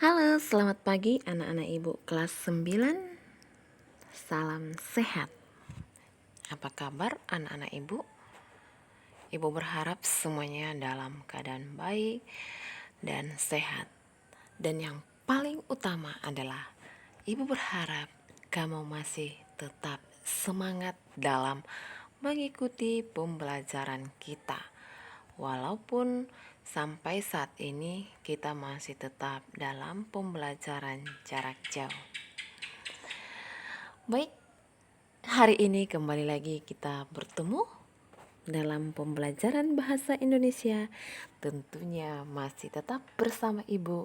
Halo, selamat pagi anak-anak ibu kelas 9. Salam sehat. Apa kabar anak-anak ibu? Ibu berharap semuanya dalam keadaan baik dan sehat. Dan yang paling utama adalah ibu berharap kamu masih tetap semangat dalam mengikuti pembelajaran kita. Walaupun sampai saat ini kita masih tetap dalam pembelajaran jarak jauh. Baik, hari ini kembali lagi kita bertemu dalam pembelajaran bahasa Indonesia. Tentunya masih tetap bersama Ibu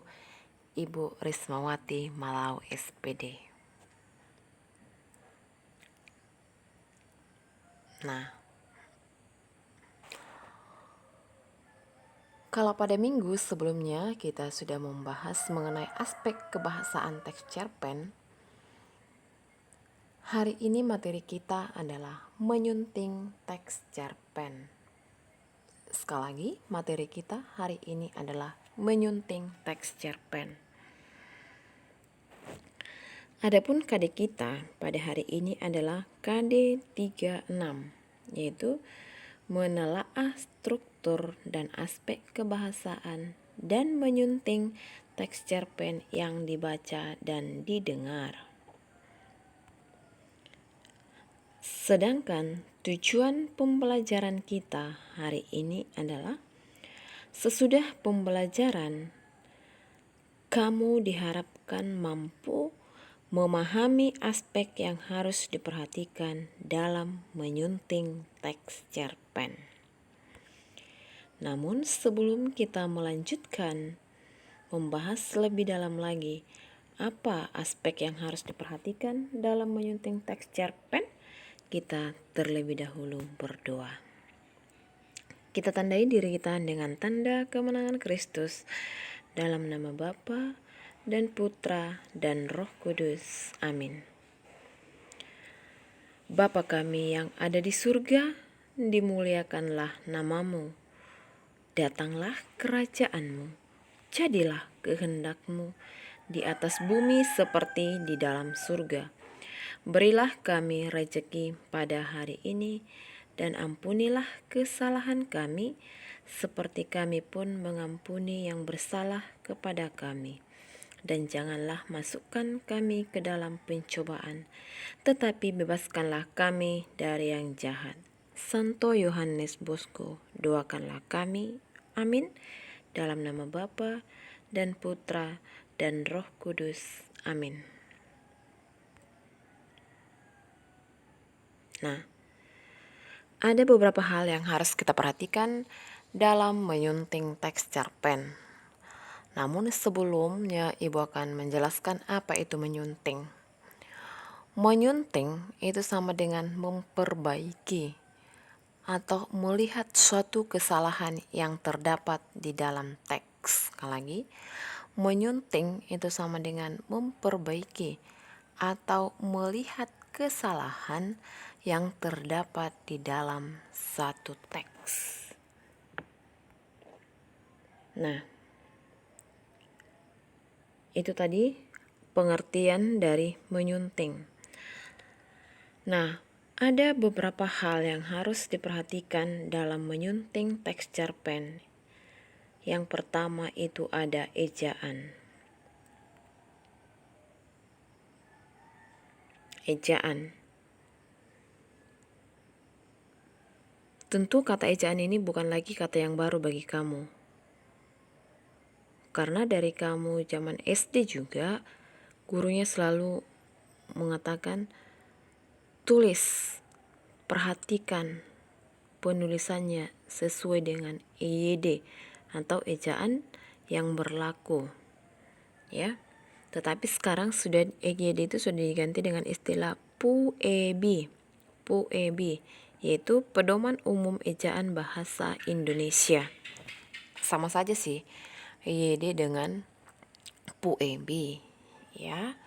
Rismawati Malau SPD. Nah, kalau pada minggu sebelumnya kita sudah membahas mengenai aspek kebahasaan teks cerpen, hari ini materi kita adalah menyunting teks cerpen. Sekali lagi, materi kita hari ini adalah menyunting teks cerpen. Adapun KD kita pada hari ini adalah KD 36, yaitu menelaah struktur dan aspek kebahasaan dan menyunting teks cerpen yang dibaca dan didengar. Sedangkan tujuan pembelajaran kita hari ini adalah sesudah pembelajaran, kamu diharapkan mampu memahami aspek yang harus diperhatikan dalam menyunting teks cerpen. Namun sebelum kita melanjutkan membahas lebih dalam lagi apa aspek yang harus diperhatikan dalam menyunting teks cerpen, kita terlebih dahulu berdoa. Kita tandai diri kita dengan tanda kemenangan Kristus dalam nama Bapa dan Putra dan Roh Kudus. Amin. Bapa kami yang ada di surga, dimuliakanlah namamu. Datanglah kerajaanmu, jadilah kehendakmu di atas bumi seperti di dalam surga. Berilah kami rejeki pada hari ini, dan ampunilah kesalahan kami, seperti kami pun mengampuni yang bersalah kepada kami. Dan janganlah masukkan kami ke dalam pencobaan, tetapi bebaskanlah kami dari yang jahat. Santo Yohanes Bosco, doakanlah kami. Amin. Dalam nama Bapa dan Putra dan Roh Kudus. Amin. Nah, ada beberapa hal yang harus kita perhatikan dalam menyunting teks cerpen. Namun sebelumnya Ibu akan menjelaskan apa itu menyunting. Menyunting itu sama dengan memperbaiki atau melihat suatu kesalahan yang terdapat di dalam teks. Sekali lagi, menyunting itu sama dengan memperbaiki atau melihat kesalahan yang terdapat di dalam satu teks. Nah, itu tadi pengertian dari menyunting. Nah, ada beberapa hal yang harus diperhatikan dalam menyunting teks cerpen. Yang pertama itu ada ejaan. Ejaan. Tentu kata ejaan ini bukan lagi kata yang baru bagi kamu. Karena dari kamu zaman SD juga, gurunya selalu mengatakan, tulis, perhatikan penulisannya sesuai dengan EYD atau ejaan yang berlaku. Ya. Tetapi sekarang sudah EYD itu sudah diganti dengan istilah PUEB. PUEB yaitu Pedoman Umum Ejaan Bahasa Indonesia. Sama saja sih EYD dengan PUEB, ya.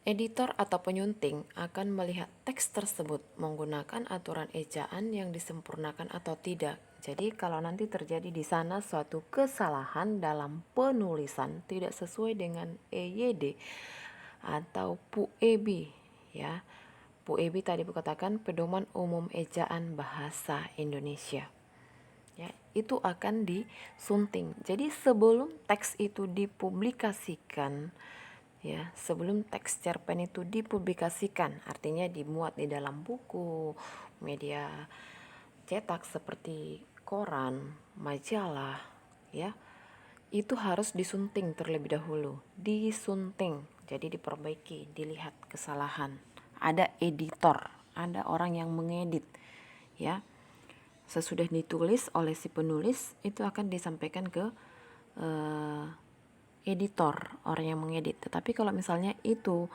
Editor atau penyunting akan melihat teks tersebut menggunakan aturan ejaan yang disempurnakan atau tidak. Jadi kalau nanti terjadi di sana suatu kesalahan dalam penulisan tidak sesuai dengan EYD atau PUEB, ya. PUEB tadi katakan Pedoman Umum Ejaan Bahasa Indonesia. Ya, itu akan disunting. Jadi sebelum teks itu dipublikasikan, ya, sebelum teks cerpen itu dipublikasikan, artinya dimuat di dalam buku, media cetak seperti koran, majalah, ya, itu harus disunting terlebih dahulu, disunting, jadi diperbaiki, dilihat kesalahan. Ada editor, ada orang yang mengedit, ya. Sesudah ditulis oleh si penulis itu akan disampaikan ke editor, orang yang mengedit. Tetapi kalau misalnya itu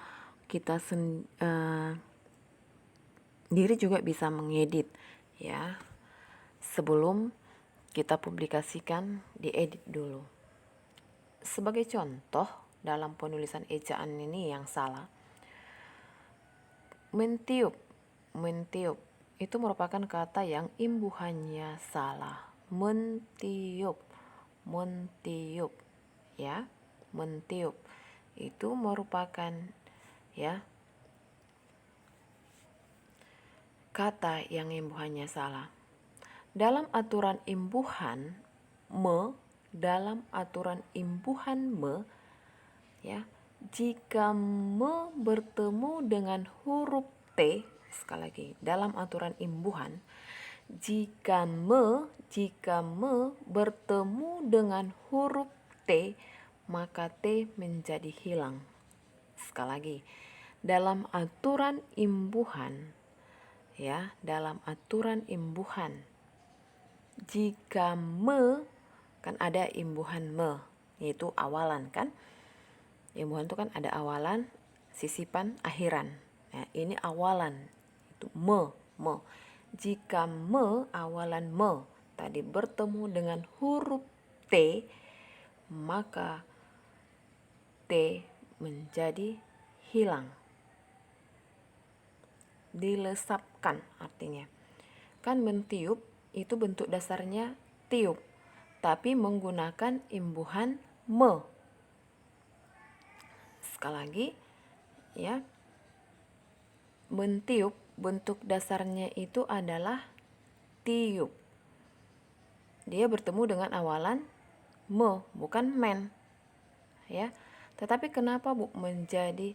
kita sendiri juga bisa mengedit, ya. Sebelum kita publikasikan, diedit dulu. Sebagai contoh dalam penulisan ejaan ini yang salah, mentiup itu merupakan kata yang imbuhannya salah. Mentiup, ya, mentiup itu merupakan, ya, kata yang imbuhannya salah. Dalam aturan imbuhan ya, jika me bertemu dengan huruf T, sekali lagi, dalam aturan imbuhan, jika me bertemu dengan huruf T, maka T menjadi hilang. Sekali lagi, dalam aturan imbuhan, ya, dalam aturan imbuhan, jika me, kan ada imbuhan me, yaitu awalan, kan? Imbuhan itu kan ada awalan, sisipan, akhiran. Nah, ini awalan, itu me. Jika me, awalan me tadi bertemu dengan huruf T, maka T menjadi hilang. Dilesapkan artinya. Kan mentiup itu bentuk dasarnya tiup, tapi menggunakan imbuhan me. Sekali lagi, ya, mentiup bentuk dasarnya itu adalah tiup. Dia bertemu dengan awalan me, bukan men, ya. Tetapi kenapa Bu menjadi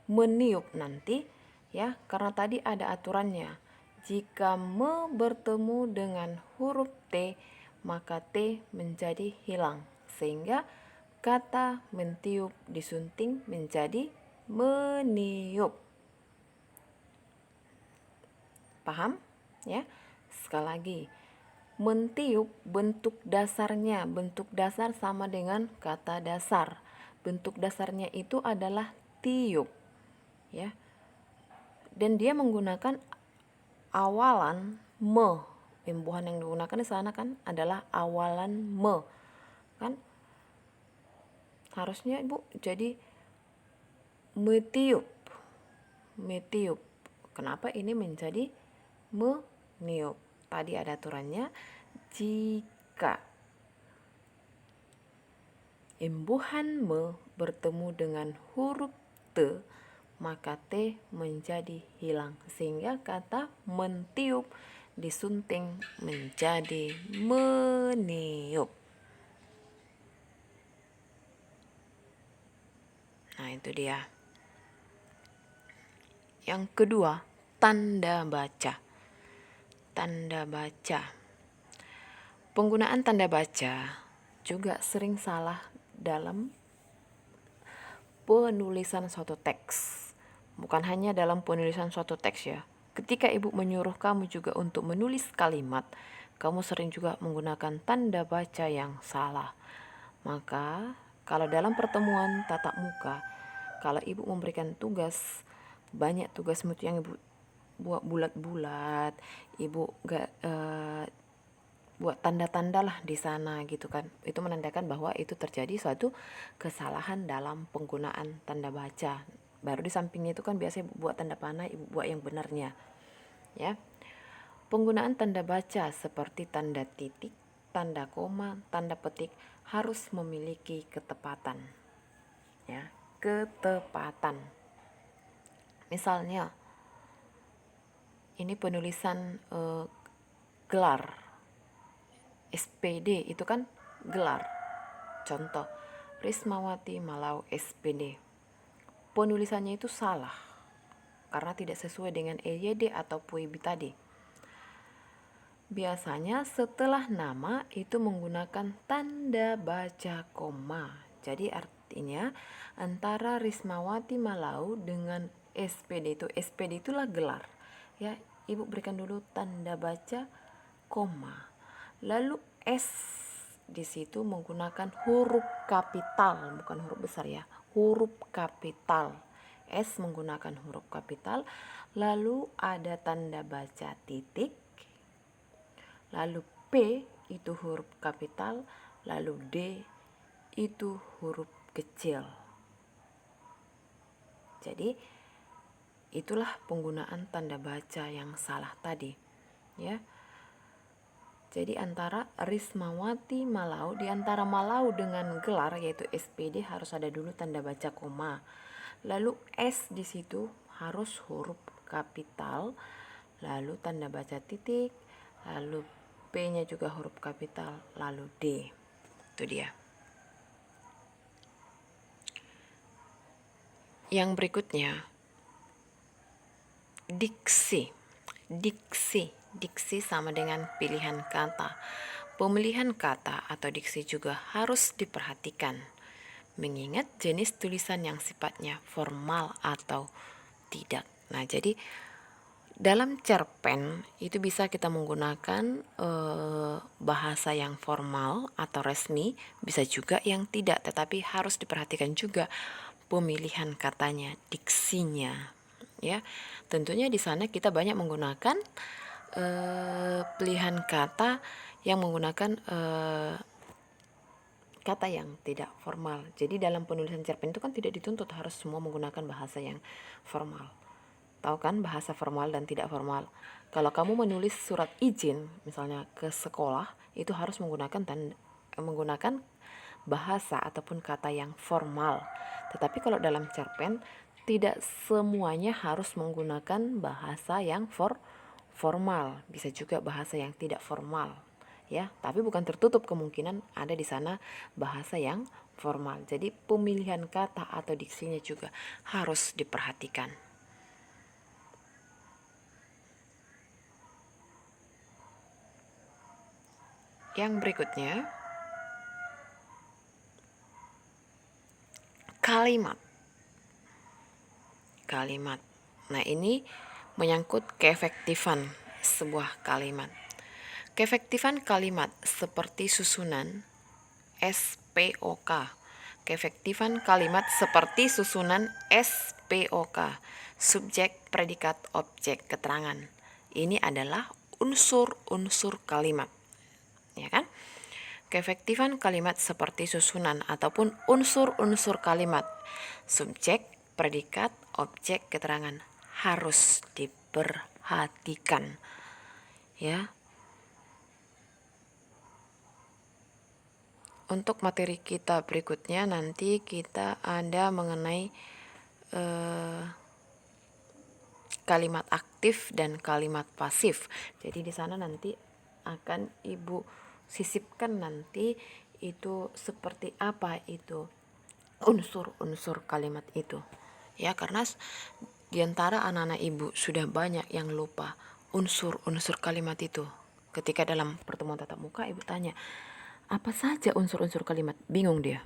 meniup nanti, ya? Karena tadi ada aturannya. Jika me bertemu dengan huruf T, maka T menjadi hilang, sehingga kata mentiup disunting menjadi meniup. Paham? Ya. Sekali lagi, mentiup bentuk dasar sama dengan kata dasar. Bentuk dasarnya itu adalah tiup, ya. Dan dia menggunakan awalan me. Imbuhan yang digunakan di sana kan adalah awalan me, kan? Harusnya Ibu jadi metiup. Kenapa ini menjadi meniup? Tadi ada aturannya, jika imbuhan me bertemu dengan huruf T, maka T menjadi hilang, sehingga kata mentiup disunting menjadi meniup. Nah, itu dia. Yang kedua, tanda baca. Tanda baca. Penggunaan tanda baca juga sering salah dalam penulisan suatu teks. Bukan hanya dalam penulisan suatu teks, ya. Ketika Ibu menyuruh kamu juga untuk menulis kalimat, kamu sering juga menggunakan tanda baca yang salah. Maka kalau dalam pertemuan tatap muka, kalau Ibu memberikan tugas, banyak tugas yang Ibu buat bulat-bulat, Ibu gak buat tanda-tanda lah di sana gitu kan. Itu menandakan bahwa itu terjadi suatu kesalahan dalam penggunaan tanda baca. Baru di sampingnya itu kan biasanya Ibu buat tanda panah, Ibu buat yang benarnya, ya. Penggunaan tanda baca seperti tanda titik, tanda koma, tanda petik harus memiliki ketepatan. Ya, ketepatan. Misalnya, ini penulisan gelar. SPD itu kan gelar. Contoh, Rismawati Malau SPD. Penulisannya itu salah karena tidak sesuai dengan EYD atau PUIB tadi. Biasanya setelah nama itu menggunakan tanda baca koma. Jadi artinya antara Rismawati Malau dengan SPD itulah gelar. Ya, Ibu berikan dulu tanda baca koma. Lalu S di situ menggunakan huruf kapital, bukan huruf besar ya, huruf kapital. S menggunakan huruf kapital, lalu ada tanda baca titik, lalu P itu huruf kapital, lalu D itu huruf kecil. Jadi itulah penggunaan tanda baca yang salah tadi, ya. Jadi antara Rismawati Malau, di antara Malau dengan gelar yaitu SPD harus ada dulu tanda baca koma. Lalu S di situ harus huruf kapital, lalu tanda baca titik, lalu P-nya juga huruf kapital, lalu D. Itu dia. Yang berikutnya, diksi. Diksi sama dengan pilihan kata. Pemilihan kata atau diksi juga harus diperhatikan, mengingat jenis tulisan yang sifatnya formal atau tidak. Nah, jadi dalam cerpen itu bisa kita menggunakan bahasa yang formal atau resmi, bisa juga yang tidak, tetapi harus diperhatikan juga pemilihan katanya, diksinya. Ya, tentunya di sana kita banyak menggunakan pilihan kata yang menggunakan kata yang tidak formal. Jadi dalam penulisan cerpen itu kan tidak dituntut harus semua menggunakan bahasa yang formal. Tahu kan bahasa formal dan tidak formal. Kalau kamu menulis surat izin misalnya ke sekolah, itu harus menggunakan bahasa ataupun kata yang formal. Tetapi kalau dalam cerpen tidak semuanya harus menggunakan bahasa yang formal, bisa juga bahasa yang tidak formal, ya. Tapi bukan tertutup kemungkinan ada di sana bahasa yang formal. Jadi pemilihan kata atau diksinya juga harus diperhatikan. Yang berikutnya, kalimat. Nah, ini menyangkut keefektifan sebuah kalimat. Keefektifan kalimat seperti susunan SPOK. Keefektifan kalimat seperti susunan SPOK. Subjek, predikat, objek, keterangan. Ini adalah unsur-unsur kalimat. Ya kan? Keefektifan kalimat seperti susunan ataupun unsur-unsur kalimat, subjek, predikat, objek, keterangan harus diperhatikan. Ya. Untuk materi kita berikutnya nanti kita ada mengenai kalimat aktif dan kalimat pasif. Jadi di sana nanti akan Ibu sisipkan nanti itu seperti apa itu unsur-unsur kalimat itu. Ya, karena di antara anak-anak Ibu sudah banyak yang lupa unsur-unsur kalimat itu. Ketika dalam pertemuan tatap muka Ibu tanya, apa saja unsur-unsur kalimat? Bingung dia.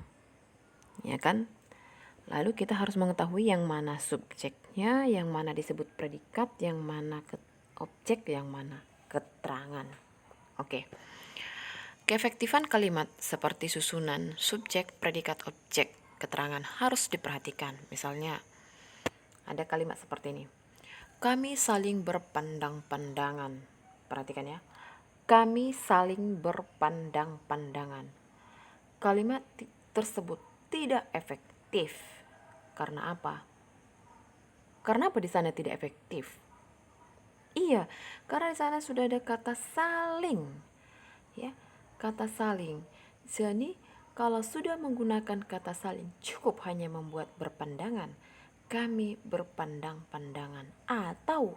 Ya kan? Lalu kita harus mengetahui yang mana subjeknya, yang mana disebut predikat, yang mana objek, yang mana keterangan. Oke. Keefektifan kalimat seperti susunan subjek, predikat, objek, keterangan harus diperhatikan. Misalnya ada kalimat seperti ini. Kami saling berpandang-pandangan. Perhatikan ya. Kami saling berpandang-pandangan. Kalimat tersebut tidak efektif. Karena apa? Karena apa di sana tidak efektif? Iya, karena di sana sudah ada kata saling, ya, kata saling. Jadi kalau sudah menggunakan kata saling, cukup hanya membuat berpandangan. Kami berpandang-pandangan atau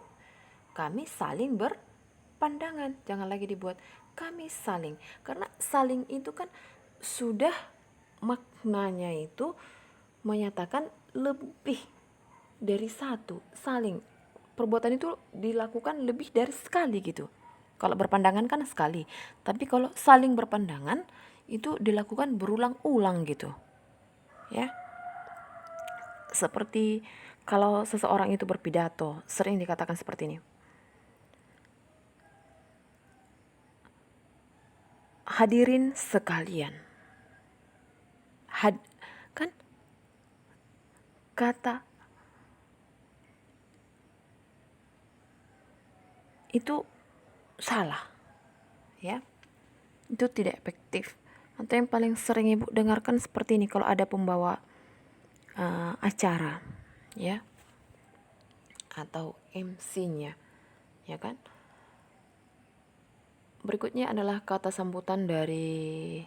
kami saling berpandangan. Jangan lagi dibuat kami saling, karena saling itu kan sudah maknanya itu menyatakan lebih dari satu. Saling, perbuatan itu dilakukan lebih dari sekali gitu. Kalau berpandangan kan sekali, tapi kalau saling berpandangan itu dilakukan berulang-ulang gitu, ya. Seperti kalau seseorang itu berpidato, sering dikatakan seperti ini. Hadirin sekalian. Kan kata itu salah, ya. Itu tidak efektif. Atau yang paling sering Ibu dengarkan seperti ini kalau ada pembawa acara, ya, atau MC-nya, ya kan. Berikutnya adalah kata sambutan dari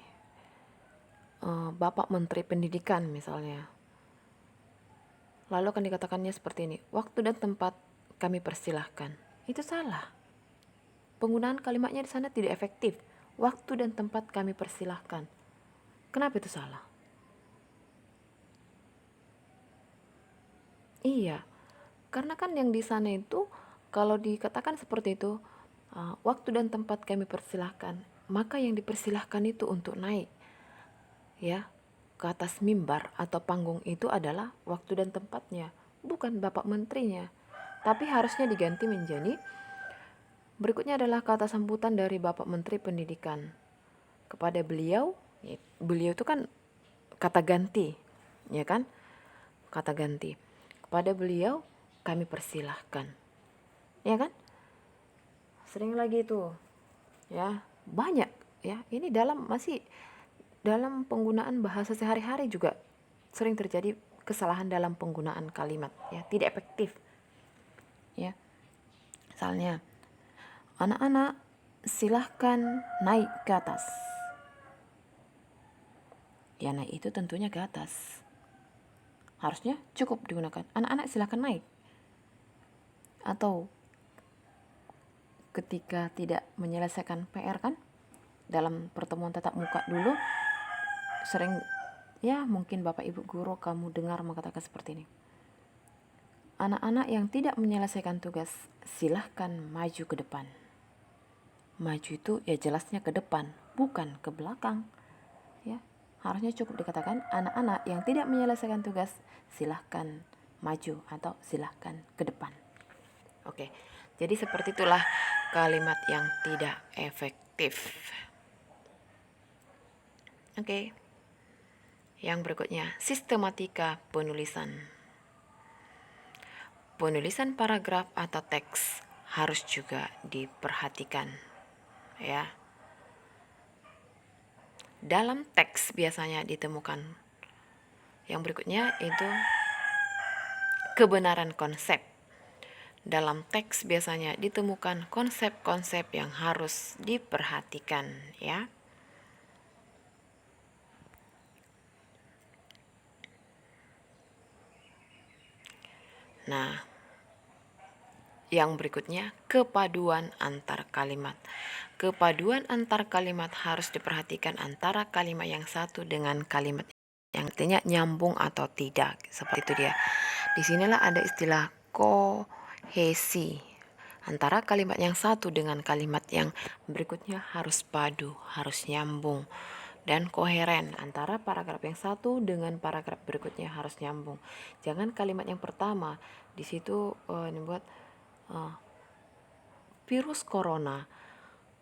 Bapak Menteri Pendidikan misalnya. Lalu akan dikatakannya seperti ini, waktu dan tempat kami persilahkan. Itu salah. Penggunaan kalimatnya di sana tidak efektif. Waktu dan tempat kami persilahkan. Kenapa itu salah? Iya, karena kan yang di sana itu kalau dikatakan seperti itu, waktu dan tempat kami persilahkan, maka yang dipersilahkan itu untuk naik, ya, ke atas mimbar atau panggung itu adalah waktu dan tempatnya, bukan Bapak Menterinya. Tapi harusnya diganti menjadi, berikutnya adalah kata sambutan dari Bapak Menteri Pendidikan kepada beliau. Beliau itu kan kata ganti, ya kan? Kata ganti. Kepada beliau kami persilahkan. Ya kan? Sering lagi itu. Ya, banyak ya. Ini masih dalam penggunaan bahasa sehari-hari juga sering terjadi kesalahan dalam penggunaan kalimat, ya, tidak efektif. Ya. Misalnya, anak-anak silahkan naik ke atas. Ya, naik itu tentunya ke atas. Harusnya cukup digunakan anak-anak silahkan naik. Atau ketika tidak menyelesaikan PR kan, dalam pertemuan tatap muka dulu, sering, ya, mungkin Bapak Ibu guru kamu dengar mengatakan seperti ini. Anak-anak yang tidak menyelesaikan tugas silahkan maju ke depan. Maju itu ya jelasnya ke depan, bukan ke belakang, ya. Harusnya cukup dikatakan anak-anak yang tidak menyelesaikan tugas silahkan maju atau silahkan ke depan. Oke, jadi seperti itulah kalimat yang tidak efektif. Oke, yang berikutnya sistematika penulisan. Penulisan paragraf atau teks harus juga diperhatikan, ya. Dalam teks biasanya ditemukan yang berikutnya itu kebenaran konsep. Dalam teks biasanya ditemukan konsep-konsep yang harus diperhatikan, ya. Nah, yang berikutnya kepaduan antar kalimat. Kepaduan antar kalimat harus diperhatikan antara kalimat yang satu dengan kalimat yang artinya nyambung atau tidak. Seperti itu dia. Disinilah ada istilah kohesi. Antara kalimat yang satu dengan kalimat yang berikutnya harus padu, harus nyambung. Dan koheren antara paragraf yang satu dengan paragraf berikutnya harus nyambung. Jangan kalimat yang pertama di situ dibuat virus corona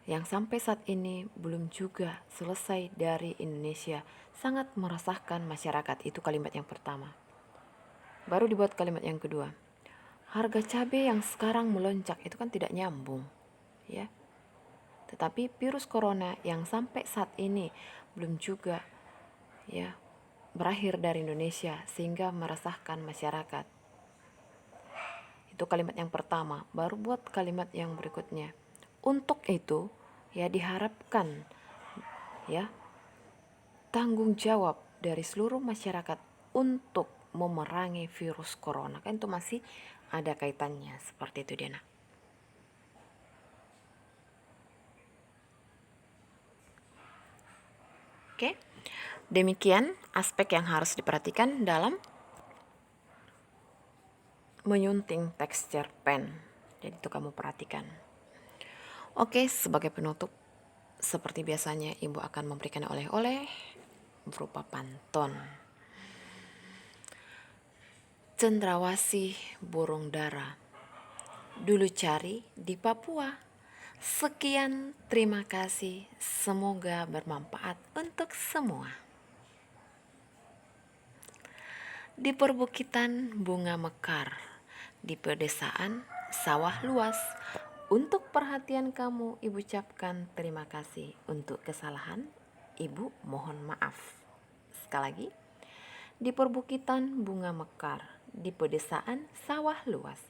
yang sampai saat ini belum juga selesai dari Indonesia sangat meresahkan masyarakat. Itu kalimat yang pertama. Baru dibuat kalimat yang kedua. Harga cabai yang sekarang melonjak itu kan tidak nyambung, ya. Tetapi virus corona yang sampai saat ini belum juga, ya, berakhir dari Indonesia sehingga meresahkan masyarakat. Itu Itu kalimat yang pertama, baru buat kalimat yang berikutnya. Untuk itu, ya diharapkan ya tanggung jawab dari seluruh masyarakat untuk memerangi virus corona. Kan itu masih ada kaitannya seperti itu, Diana. Oke. Demikian aspek yang harus diperhatikan dalam menyunting tekstur pen. Jadi itu kamu perhatikan. Oke, sebagai penutup, seperti biasanya Ibu akan memberikan oleh-oleh berupa pantun. Cendrawasih burung dara, dulu cari di Papua. Sekian, terima kasih. Semoga bermanfaat untuk semua. Di perbukitan bunga mekar, di pedesaan sawah luas. Untuk perhatian kamu, Ibu ucapkan terima kasih. Untuk kesalahan, Ibu mohon maaf. Sekali lagi, di perbukitan bunga mekar, di pedesaan sawah luas.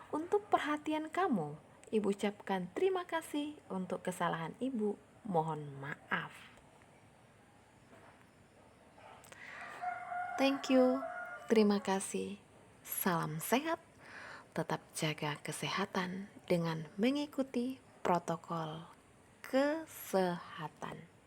Untuk perhatian kamu, Ibu ucapkan terima kasih. Untuk kesalahan Ibu mohon maaf. Thank you. Terima kasih. Salam sehat. Tetap jaga kesehatan dengan mengikuti protokol kesehatan.